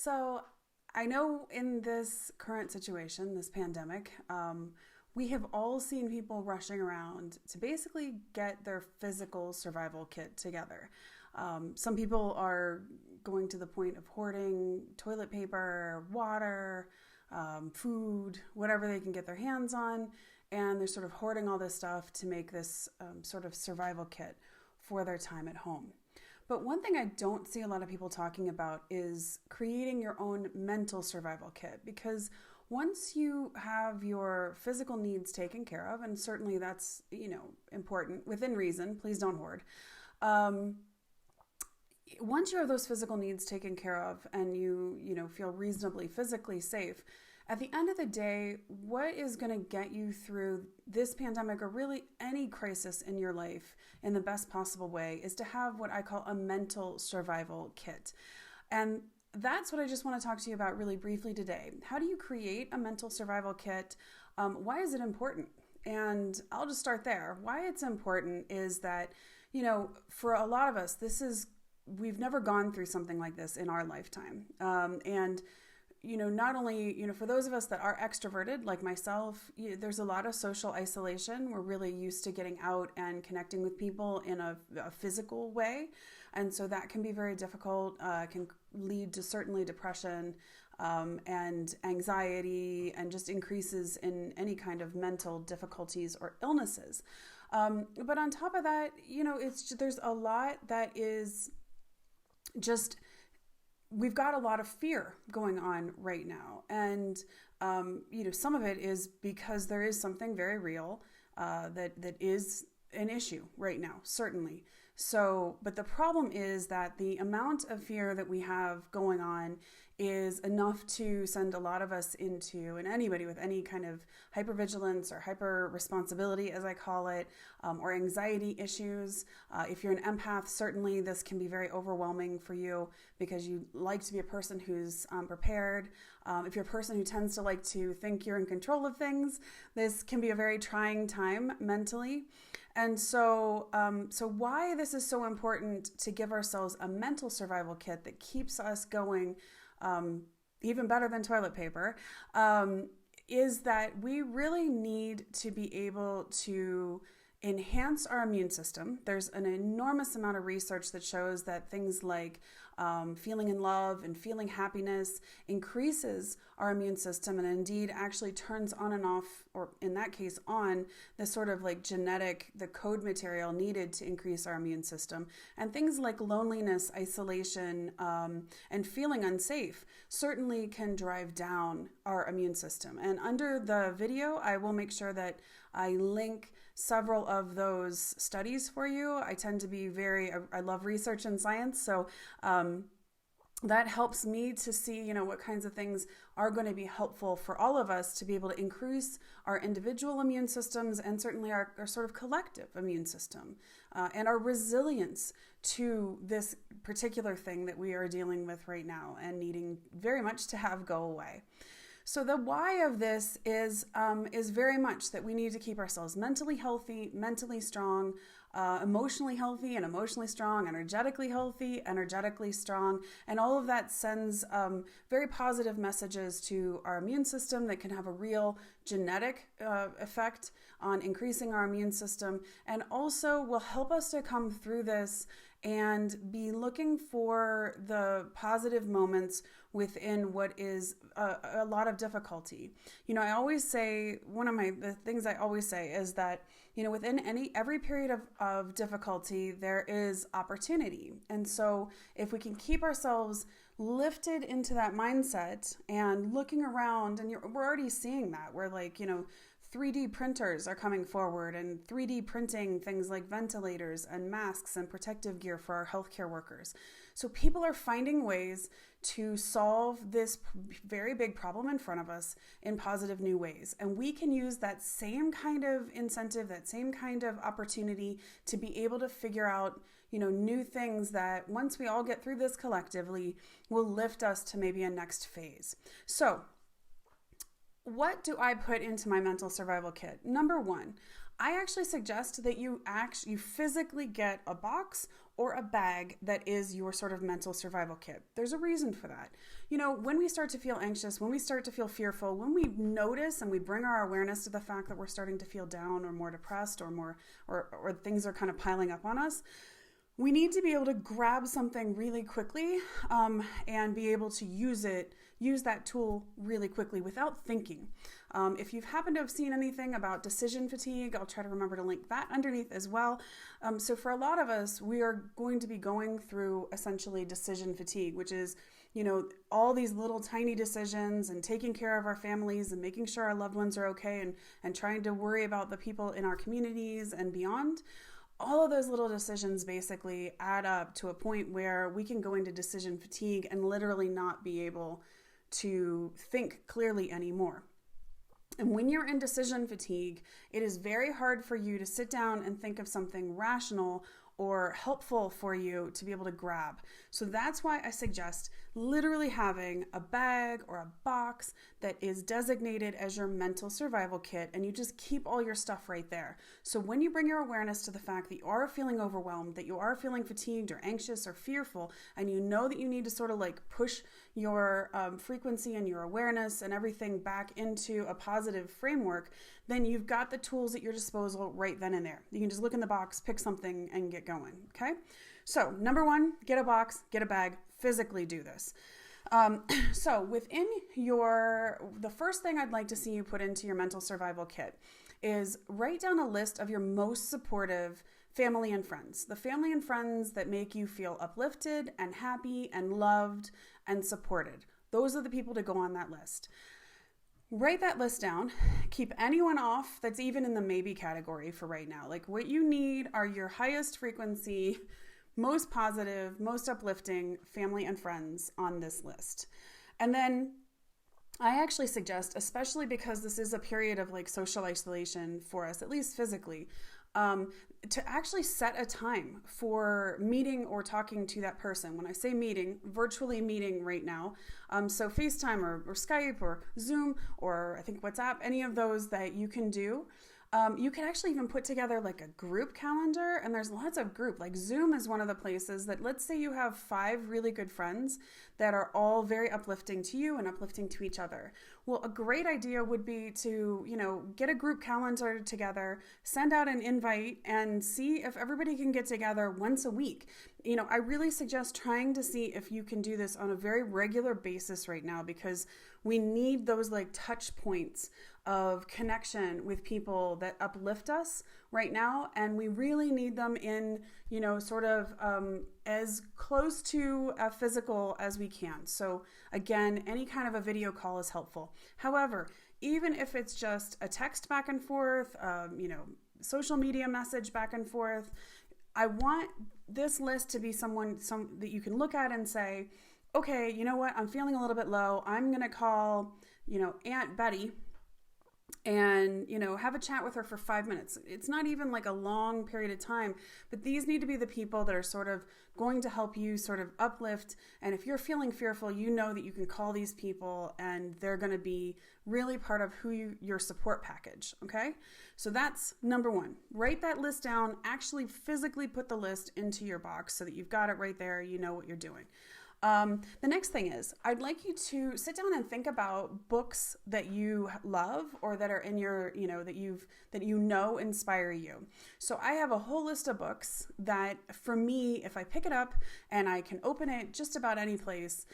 So I know in this current situation, this pandemic, we have all seen people rushing around to basically get their physical survival kit together. Some people are going to the point of hoarding toilet paper, water, food, whatever they can get their hands on, and they're sort of hoarding all this stuff to make this sort of survival kit for their time at home. But one thing I don't see a lot of people talking about is creating your own mental survival kit, because once you have your physical needs taken care of, and certainly that's, important within reason, please don't hoard. Um, Once you have those physical needs taken care of and you feel reasonably physically safe, at the end of the day, what is going to get you through this pandemic or really any crisis in your life in the best possible way is to have what I call a mental survival kit. And that's what I just want to talk to you about really briefly today. How do you create a mental survival kit? Why is it important? And I'll just start there. Why it's important is that, for a lot of us, we've never gone through something like this in our lifetime. And not only, for those of us that are extroverted, like myself, there's a lot of social isolation. We're really used to getting out and connecting with people in a physical way. And so that can be very difficult, can lead to certainly depression and anxiety and just increases in any kind of mental difficulties or illnesses. But on top of that, there's a lot that is just, we've got a lot of fear going on right now. And, some of it is because there is something very real that is an issue right now, certainly. So, but the problem is that the amount of fear that we have going on is enough to send a lot of us into, and anybody with any kind of hypervigilance or hyper responsibility, as I call it, or anxiety issues. If you're an empath, certainly this can be very overwhelming for you because you like to be a person who's prepared. If you're a person who tends to like to think you're in control of things, this can be a very trying time mentally. And so why this is so important to give ourselves a mental survival kit that keeps us going, even better than toilet paper, is that we really need to be able to enhance our immune system. There's an enormous amount of research that shows that things like feeling in love and feeling happiness increases our immune system and indeed actually turns on and off, or in that case on, the sort of like the code material needed to increase our immune system. And things like loneliness, isolation, and feeling unsafe certainly can drive down our immune system. And under the video, I will make sure that I link several of those studies for you. I tend to be I love research and science, so that helps me to see, what kinds of things are going to be helpful for all of us to be able to increase our individual immune systems and certainly our sort of collective immune system and our resilience to this particular thing that we are dealing with right now and needing very much to have go away. So the why of this is very much that we need to keep ourselves mentally healthy, mentally strong, emotionally healthy and emotionally strong, energetically healthy, energetically strong, and all of that sends very positive messages to our immune system that can have a real genetic effect on increasing our immune system, and also will help us to come through this and be looking for the positive moments within what is a lot of difficulty. I always say, the things I always say is that, within every period of difficulty, there is opportunity. And so if we can keep ourselves lifted into that mindset and looking around, and we're already seeing that, where 3D printers are coming forward and 3D printing things like ventilators and masks and protective gear for our healthcare workers. So people are finding ways to solve this very big problem in front of us in positive new ways. And we can use that same kind of incentive, that same kind of opportunity to be able to figure out, new things that once we all get through this collectively will lift us to maybe a next phase. So what do I put into my mental survival kit? Number one, I actually suggest that you physically get a box or a bag that is your sort of mental survival kit. There's a reason for that. When we start to feel anxious, when we start to feel fearful, when we notice and we bring our awareness to the fact that we're starting to feel down or more depressed or things are kind of piling up on us, we need to be able to grab something really quickly and be able to use that tool really quickly without thinking. If you've happened to have seen anything about decision fatigue, I'll try to remember to link that underneath as well. So for a lot of us, we are going to be going through essentially decision fatigue, which is, all these little tiny decisions and taking care of our families and making sure our loved ones are okay and trying to worry about the people in our communities and beyond. All of those little decisions basically add up to a point where we can go into decision fatigue and literally not be able to think clearly anymore. And when you're in decision fatigue, it is very hard for you to sit down and think of something rational or helpful for you to be able to grab. So that's why I suggest literally having a bag or a box that is designated as your mental survival kit, and you just keep all your stuff right there. So when you bring your awareness to the fact that you are feeling overwhelmed, that you are feeling fatigued or anxious or fearful, and you know that you need to sort of like push your frequency and your awareness and everything back into a positive framework, then you've got the tools at your disposal right then and there. You can just look in the box, pick something, and get going, okay? So number one, get a box, get a bag, physically do this. So within the first thing I'd like to see you put into your mental survival kit is write down a list of your most supportive family and friends, the family and friends that make you feel uplifted and happy and loved and supported. Those are the people to go on that list. Write that list down. Keep anyone off that's even in the maybe category for right now. Like what you need are your highest frequency, most positive, most uplifting family and friends on this list. And then I actually suggest, especially because this is a period of like social isolation for us, at least physically, to actually set a time for meeting or talking to that person. When I say meeting, virtually meeting right now. So FaceTime or Skype or Zoom or I think WhatsApp, any of those that you can do. You can actually even put together like a group calendar, and there's lots of group. Like Zoom is one of the places that, let's say you have 5 really good friends that are all very uplifting to you and uplifting to each other. Well, a great idea would be to, get a group calendar together, send out an invite, and see if everybody can get together once a week. I really suggest trying to see if you can do this on a very regular basis right now, because we need those like touch points of connection with people that uplift us right now. And we really need them in, sort of as close to a physical as we can. So again, any kind of a video call is helpful. However, even if it's just a text back and forth, social media message back and forth, I want this list to be some that you can look at and say, okay, you know what? I'm feeling a little bit low. I'm going to call, Aunt Betty and, have a chat with her for 5 minutes. It's not even like a long period of time, but these need to be the people that are sort of going to help you sort of uplift. And if you're feeling fearful, you know that you can call these people and they're going to be really part of your support package. Okay. So that's number one. Write that list down, actually physically put the list into your box so that you've got it right there. You know what you're doing. The next thing is, I'd like you to sit down and think about books that you love or that are in your, that inspire you. So I have a whole list of books that for me, if I pick it up and I can open it just about any place,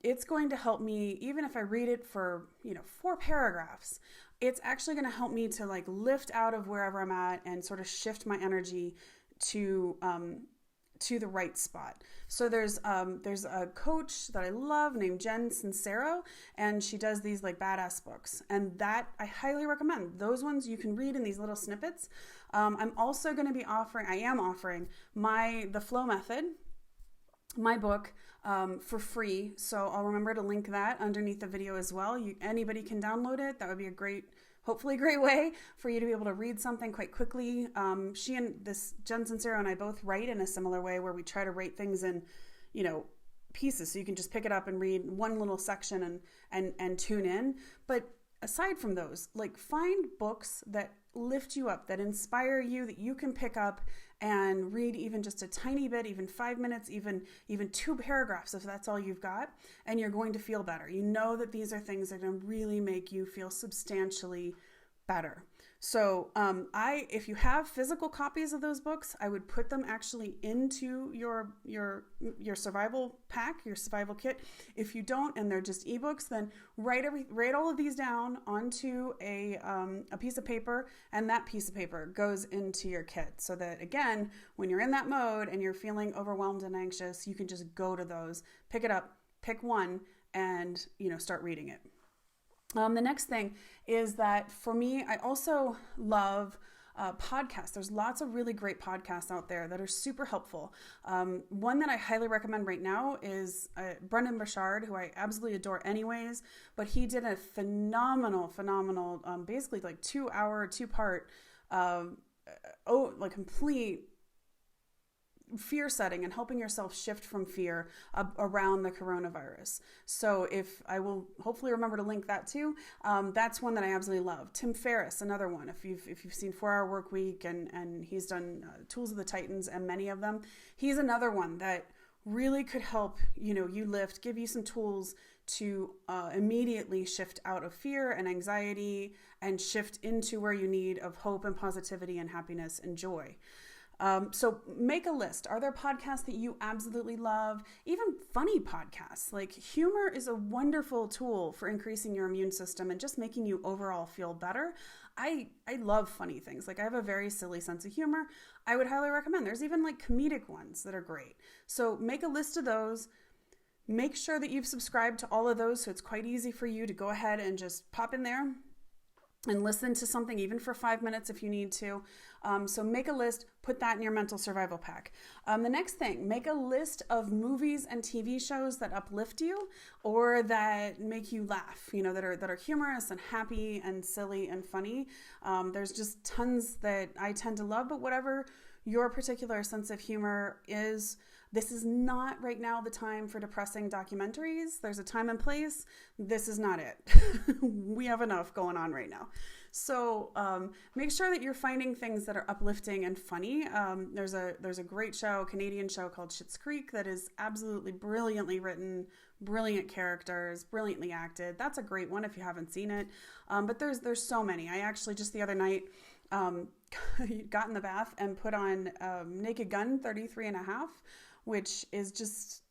it's going to help me, even if I read it for, 4 paragraphs, it's actually going to help me to like lift out of wherever I'm at and sort of shift my energy to the right spot. So there's a coach that I love named Jen Sincero, and she does these like badass books, and that I highly recommend. Those ones you can read in these little snippets. I'm also going to be offering the Flow Method, my book, for free. So I'll remember to link that underneath the video as well. Anybody can download it. That would be hopefully a great way for you to be able to read something quite quickly. She and this Jen Sincero and I both write in a similar way, where we try to write things in, pieces. So you can just pick it up and read one little section and tune in. But aside from those, like find books that lift you up, that inspire you, that you can pick up and read even just a tiny bit, even 5 minutes, even 2 paragraphs if that's all you've got, and you're going to feel better. You know that these are things that are going to really make you feel substantially better. So if you have physical copies of those books, I would put them actually into your survival pack, your survival kit. If you don't, and they're just ebooks, then write all of these down onto a piece of paper, and that piece of paper goes into your kit. So that again, when you're in that mode and you're feeling overwhelmed and anxious, you can just go to those, pick it up, pick one, and start reading it. The next thing is that for me, I also love podcasts. There's lots of really great podcasts out there that are super helpful. One that I highly recommend right now is Brendan Burchard, who I absolutely adore anyways, but he did a phenomenal, basically like 2-hour, 2-part, complete fear setting and helping yourself shift from fear around the coronavirus. So if I will hopefully remember to link that too. That's one that I absolutely love. Tim Ferriss, another one. If you've seen 4-Hour Work Week and he's done Tools of the Titans and many of them, he's another one that really could help you lift, give you some tools to immediately shift out of fear and anxiety and shift into where you need of hope and positivity and happiness and joy. So make a list. Are there podcasts that you absolutely love? Even funny podcasts. Like humor is a wonderful tool for increasing your immune system and just making you overall feel better. I love funny things. Like I have a very silly sense of humor. I would highly recommend. There's even like comedic ones that are great. So make a list of those. Make sure that you've subscribed to all of those so it's quite easy for you to go ahead and just pop in there and listen to something even for 5 minutes if you need to. So make a list, put that in your mental survival pack. The next thing, make a list of movies and TV shows that uplift you or that make you laugh, that are humorous and happy and silly and funny. There's just tons that I tend to love, but whatever your particular sense of humor is, this is not right now the time for depressing documentaries. There's a time and place. This is not it. We have enough going on right now. So make sure that you're finding things that are uplifting and funny. There's a great show, Canadian show called Schitt's Creek that is absolutely brilliantly written, brilliant characters, brilliantly acted. That's a great one if you haven't seen it. But there's so many. I actually just the other night got in the bath and put on Naked Gun 33.5, which is just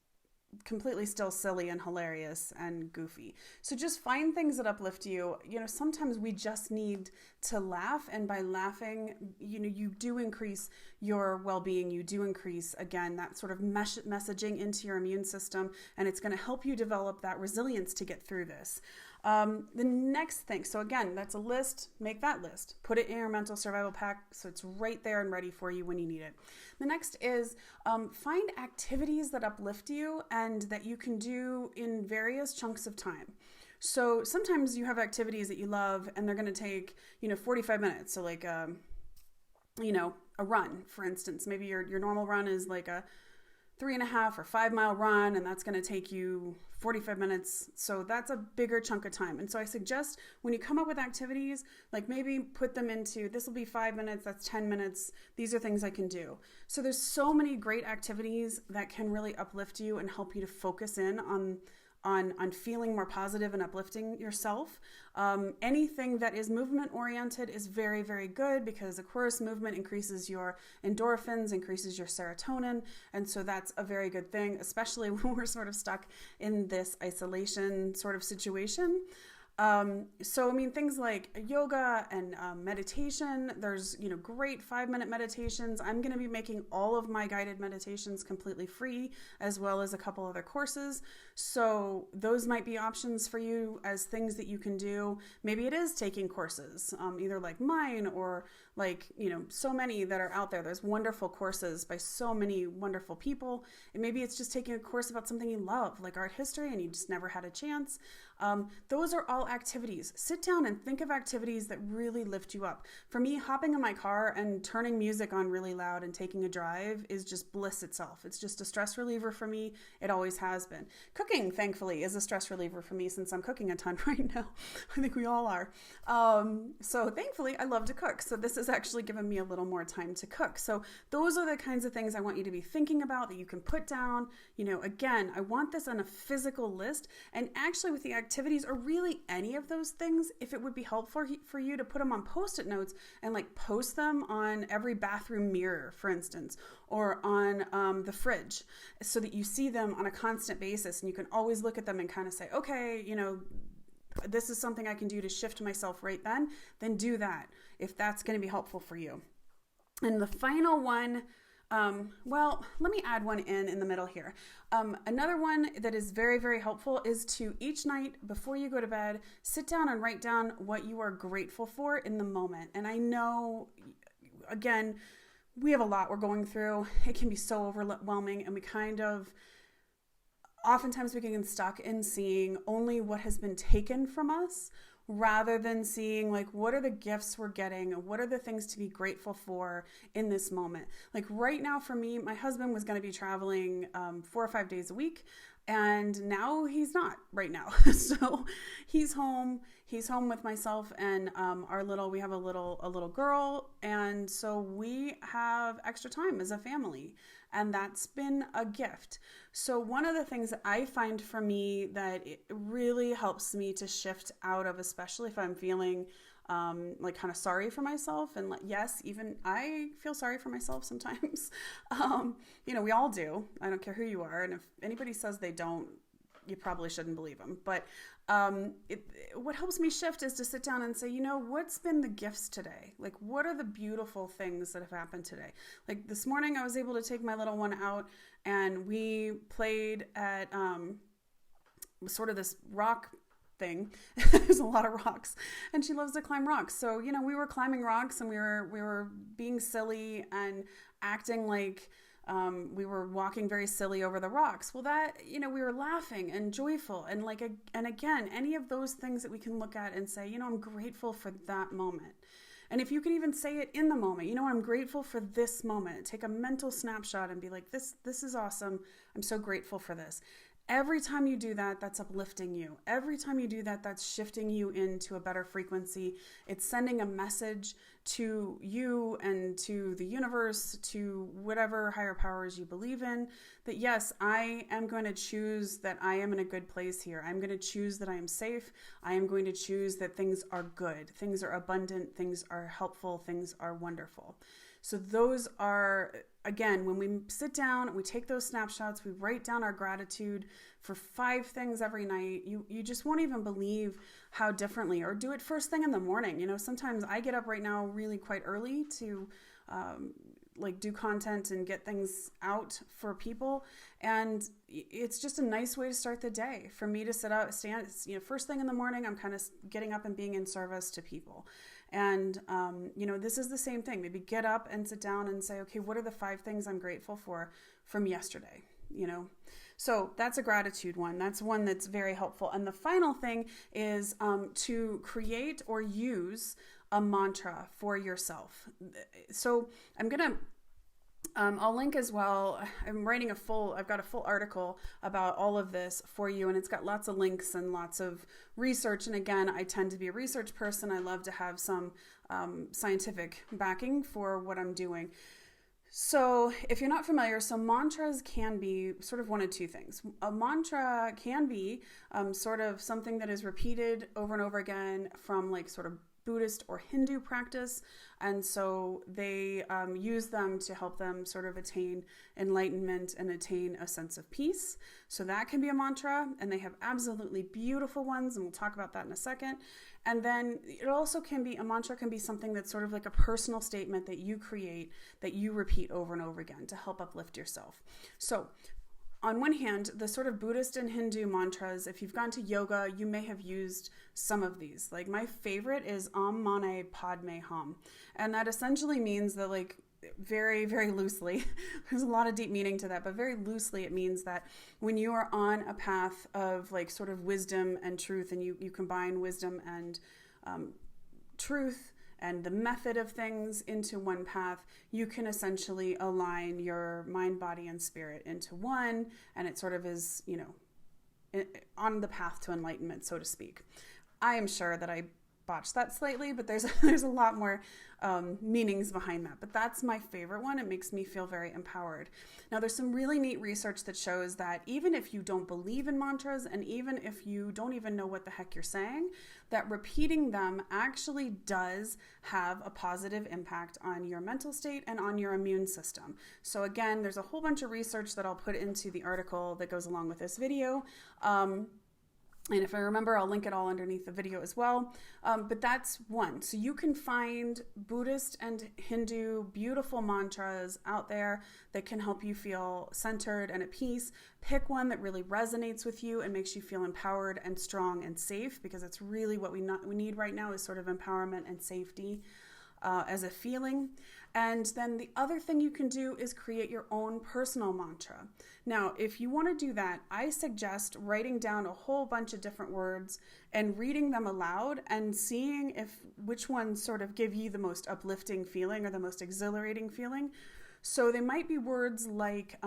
completely still silly and hilarious and goofy. So just find things that uplift you. Sometimes we just need to laugh, and by laughing, you do increase your well-being. You do increase, again, that sort of messaging into your immune system, and it's going to help you develop that resilience to get through this. The next thing, so again, that's a list. Make that list. Put it in your mental survival pack so it's right there and ready for you when you need it. The next is find activities that uplift you and that you can do in various chunks of time. So sometimes you have activities that you love and they're going to take, 45 minutes. So like, a run, for instance. Maybe your normal run is like a 3.5 or 5 mile run, and that's going to take you 45 minutes. So that's a bigger chunk of time. And so I suggest when you come up with activities, like maybe put them into, this will be 5 minutes, that's 10 minutes. These are things I can do. So there's so many great activities that can really uplift you and help you to focus in on feeling more positive and uplifting yourself. Anything that is movement oriented is very, very good because of course movement increases your endorphins, increases your serotonin. And so that's a very good thing, especially when we're sort of stuck in this isolation sort of situation. Things like yoga and meditation, there's, great 5-minute meditations. I'm going to be making all of my guided meditations completely free, as well as a couple other courses. So those might be options for you as things that you can do. Maybe it is taking courses, either like mine or like, so many that are out there. There's wonderful courses by so many wonderful people. And maybe it's just taking a course about something you love, like art history, and you just never had a chance. Those are all little activities. Sit down and think of activities that really lift you up. For me, hopping in my car and turning music on really loud and taking a drive is just bliss itself. It's just a stress reliever for me. It always has been. Cooking, thankfully, is a stress reliever for me since I'm cooking a ton right now. I think we all are. So thankfully, I love to cook. So this has actually given me a little more time to cook. So those are the kinds of things I want you to be thinking about that you can put down. Again, I want this on a physical list. And actually with the activities, or really any of those things, if it would be helpful for you to put them on Post-it notes and like post them on every bathroom mirror, for instance, or on the fridge, so that you see them on a constant basis and you can always look at them and kind of say, okay, this is something I can do to shift myself right then do that if that's going to be helpful for you. And the final one, let me add one in the middle here. Another one that is very, very helpful is to each night before you go to bed, sit down and write down what you are grateful for in the moment. And I know, again, we have a lot we're going through. It can be so overwhelming, and oftentimes we can get stuck in seeing only what has been taken from us, rather than seeing like, what are the gifts we're getting? What are the things to be grateful for in this moment? Like right now for me, my husband was going to be traveling 4 or 5 days a week. And now he's not right now. So he's home with myself and we have a little girl. And so we have extra time as a family, and that's been a gift. So one of the things that I find for me that it really helps me to shift out of, especially if I'm feeling like kind of sorry for myself, and yes, even I feel sorry for myself sometimes. We all do. I don't care who you are. And if anybody says they don't, you probably shouldn't believe them. But what helps me shift is to sit down and say, what's been the gifts today? Like, what are the beautiful things that have happened today? Like this morning, I was able to take my little one out and we played at sort of this rock thing. There's a lot of rocks, and she loves to climb rocks. So, we were climbing rocks, and we were being silly and acting like we were walking very silly over the rocks. Well, that, we were laughing and joyful, and and again, any of those things that we can look at and say, I'm grateful for that moment. And if you can even say it in the moment, I'm grateful for this moment. Take a mental snapshot and be like, this is awesome. I'm so grateful for this. Every time you do that, that's uplifting you. Every time you do that, that's shifting you into a better frequency. It's sending a message to you and to the universe, to whatever higher powers you believe in, that yes, I am going to choose that I am in a good place here. I'm going to choose that I am safe. I am going to choose that things are good. Things are abundant. Things are helpful. Things are wonderful. So those are, again, when we sit down, we take those snapshots, we write down our gratitude for 5 things every night. You just won't even believe how differently, or do it first thing in the morning. Sometimes I get up right now really quite early to do content and get things out for people. And it's just a nice way to start the day for me to stand, first thing in the morning, I'm kind of getting up and being in service to people. And, this is the same thing. Maybe get up and sit down and say, okay, what are the 5 things I'm grateful for from yesterday? So that's a gratitude one. That's one that's very helpful. And the final thing is to create or use a mantra for yourself. So I'm going to I'll link as well. I've got a full article about all of this for you, and it's got lots of links and lots of research. And again, I tend to be a research person. I love to have some scientific backing for what I'm doing. So if you're not familiar, mantras can be sort of one of 2 things. A mantra can be sort of something that is repeated over and over again from sort of Buddhist or Hindu practice. And so they use them to help them sort of attain enlightenment and attain a sense of peace. So that can be a mantra, and they have absolutely beautiful ones, and we'll talk about that in a second. And then it also a mantra can be something that's sort of like a personal statement that you create, that you repeat over and over again to help uplift yourself. So on one hand, the sort of Buddhist and Hindu mantras, if you've gone to yoga, you may have used some of these. Like my favorite is Om Mani Padme Hum. And that essentially means that very, very loosely, there's a lot of deep meaning to that, but very loosely it means that when you are on a path of like sort of wisdom and truth, and you combine wisdom and truth and the method of things into one path, you can essentially align your mind, body, and spirit into one, and it sort of is, on the path to enlightenment, so to speak. I am sure that I botched that slightly, but there's a lot more meanings behind that. But that's my favorite one. It makes me feel very empowered. Now, there's some really neat research that shows that even if you don't believe in mantras, and even if you don't even know what the heck you're saying, that repeating them actually does have a positive impact on your mental state and on your immune system. So again, there's a whole bunch of research that I'll put into the article that goes along with this video. And if I remember, I'll link it all underneath the video as well. But that's one. So you can find Buddhist and Hindu beautiful mantras out there that can help you feel centered and at peace. Pick one that really resonates with you and makes you feel empowered and strong and safe, because it's really what we need right now is sort of empowerment and safety as a feeling. And then the other thing you can do is create your own personal mantra. Now, if you want to do that, I suggest writing down a whole bunch of different words and reading them aloud and seeing which ones sort of give you the most uplifting feeling or the most exhilarating feeling. So they might be words like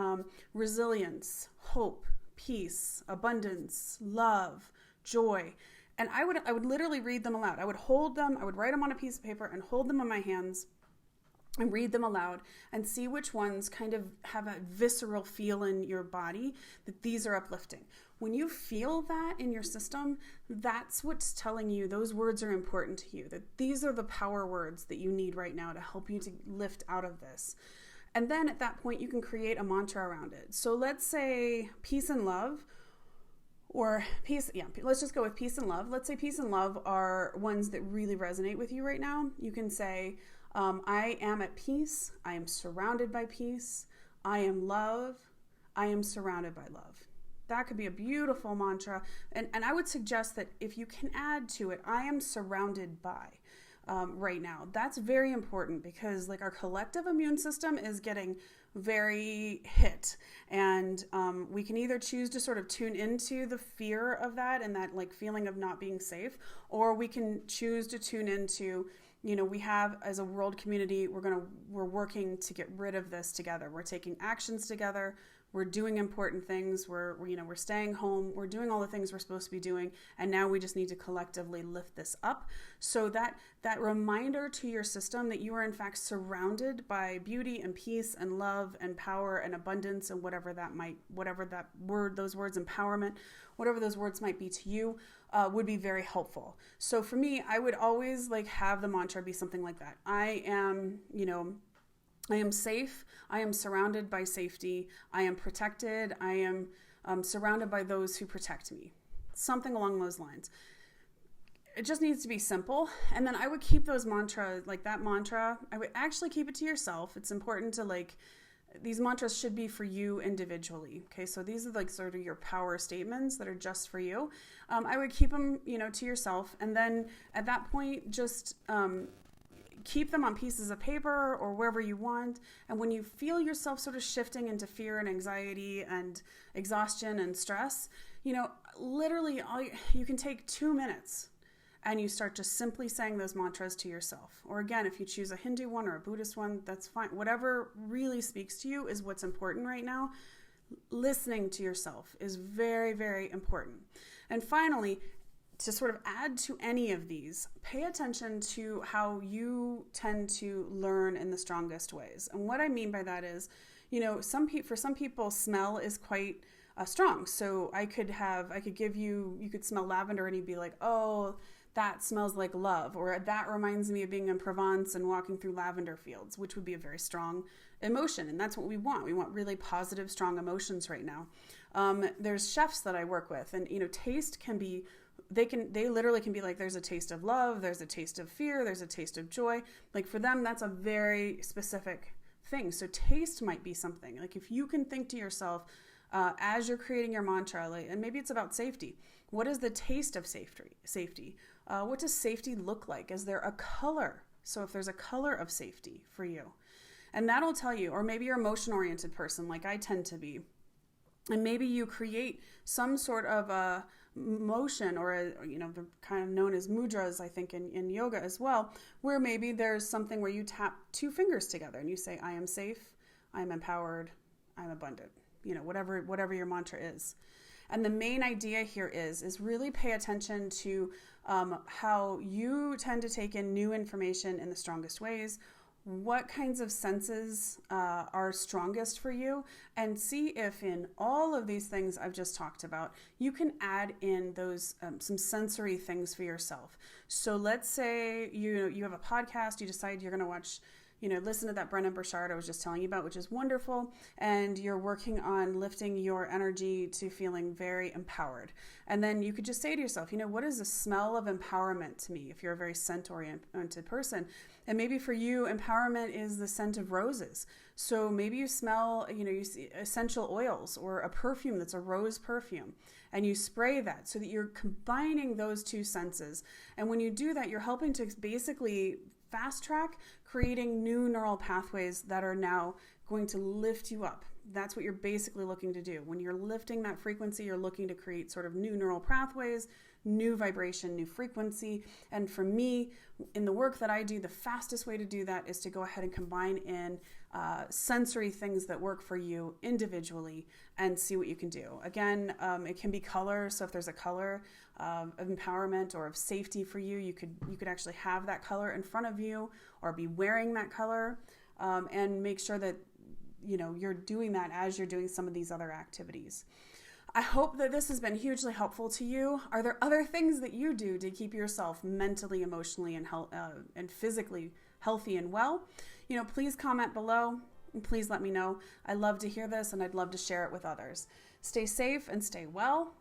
resilience, hope, peace, abundance, love, joy. And I would literally read them aloud. I would hold them, I would write them on a piece of paper and hold them in my hands and read them aloud and see which ones kind of have a visceral feel in your body that these are uplifting. When you feel that in your system, that's what's telling you those words are important to you, that these are the power words that you need right now to help you to lift out of this. And then at that point, you can create a mantra around it. So let's say peace and love, or peace, let's just go with peace and love. Let's say peace and love are ones that really resonate with you right now. You can say, I am at peace. I am surrounded by peace. I am love. I am surrounded by love. That could be a beautiful mantra. And I would suggest that if you can add to it, I am surrounded by right now. That's very important, because like our collective immune system is getting very hit, and we can either choose to sort of tune into the fear of that and that like feeling of not being safe, or we can choose to tune into, we have as a world community, we're working to get rid of this together. We're taking actions together. We're doing important things. We're staying home. We're doing all the things we're supposed to be doing. And now we just need to collectively lift this up. So that reminder to your system that you are in fact surrounded by beauty and peace and love and power and abundance and whatever that word, those words, empowerment, whatever those words might be to you, would be very helpful. So for me, I would always have the mantra be something like that. I am safe. I am surrounded by safety. I am protected. I am surrounded by those who protect me. Something along those lines. It just needs to be simple. And then I would keep those mantras, like that mantra, I would actually keep it to yourself. It's important to these mantras should be for you individually. Okay, so these are sort of your power statements that are just for you. I would keep them, to yourself. And then at that point, just keep them on pieces of paper or wherever you want. And when you feel yourself sort of shifting into fear and anxiety and exhaustion and stress, literally you can take 2 minutes and you start just simply saying those mantras to yourself. Or again, if you choose a Hindu one or a Buddhist one, that's fine. Whatever really speaks to you is what's important right now. Listening to yourself is very, very important. And finally, to sort of add to any of these, pay attention to how you tend to learn in the strongest ways. And what I mean by that is, for some people, smell is quite strong. So you could smell lavender and you'd be like, oh, that smells like love, or that reminds me of being in Provence and walking through lavender fields, which would be a very strong emotion. And that's what we want. We want really positive, strong emotions right now. There's chefs that I work with, and taste can be, they literally can be like, there's a taste of love, there's a taste of fear, there's a taste of joy. For them, that's a very specific thing. So taste might be something. If you can think to yourself, as you're creating your mantra, and maybe it's about safety. What is the taste of safety? What does safety look like? Is there a color? So if there's a color of safety for you, And that'll tell you, or maybe you're an emotion oriented person like I tend to be. And maybe you create some sort of a motion, or they're kind of known as mudras, I think, in yoga as well, where maybe there's something where you tap two fingers together and you say, I am safe, I am empowered, I'm abundant, whatever your mantra is. And the main idea here is really pay attention to how you tend to take in new information in the strongest ways, what kinds of senses are strongest for you, and see if in all of these things I've just talked about, you can add in those some sensory things for yourself. So let's say you have a podcast, you decide you're going to watch, listen to that Brennan Burchard I was just telling you about, which is wonderful, and you're working on lifting your energy to feeling very empowered. And then you could just say to yourself, what is the smell of empowerment to me, if you're a very scent-oriented person? And maybe for you, empowerment is the scent of roses. So maybe you smell, you see essential oils or a perfume that's a rose perfume, and you spray that so that you're combining those two senses. And when you do that, you're helping to basically fast track creating new neural pathways that are now going to lift you up. That's what you're basically looking to do. When you're lifting that frequency, you're looking to create sort of new neural pathways, new vibration, new frequency. And for me, in the work that I do, the fastest way to do that is to go ahead and combine in sensory things that work for you individually and see what you can do. Again, it can be color. So if there's a color of empowerment or of safety for you, you could actually have that color in front of you or be wearing that color, and make sure that you're doing that as you're doing some of these other activities. I hope that this has been hugely helpful to you. Are there other things that you do to keep yourself mentally, emotionally, and physically healthy and well? Please comment below and please let me know. I love to hear this and I'd love to share it with others. Stay safe and stay well.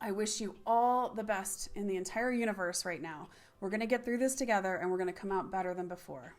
I wish you all the best in the entire universe right now. We're going to get through this together and we're going to come out better than before.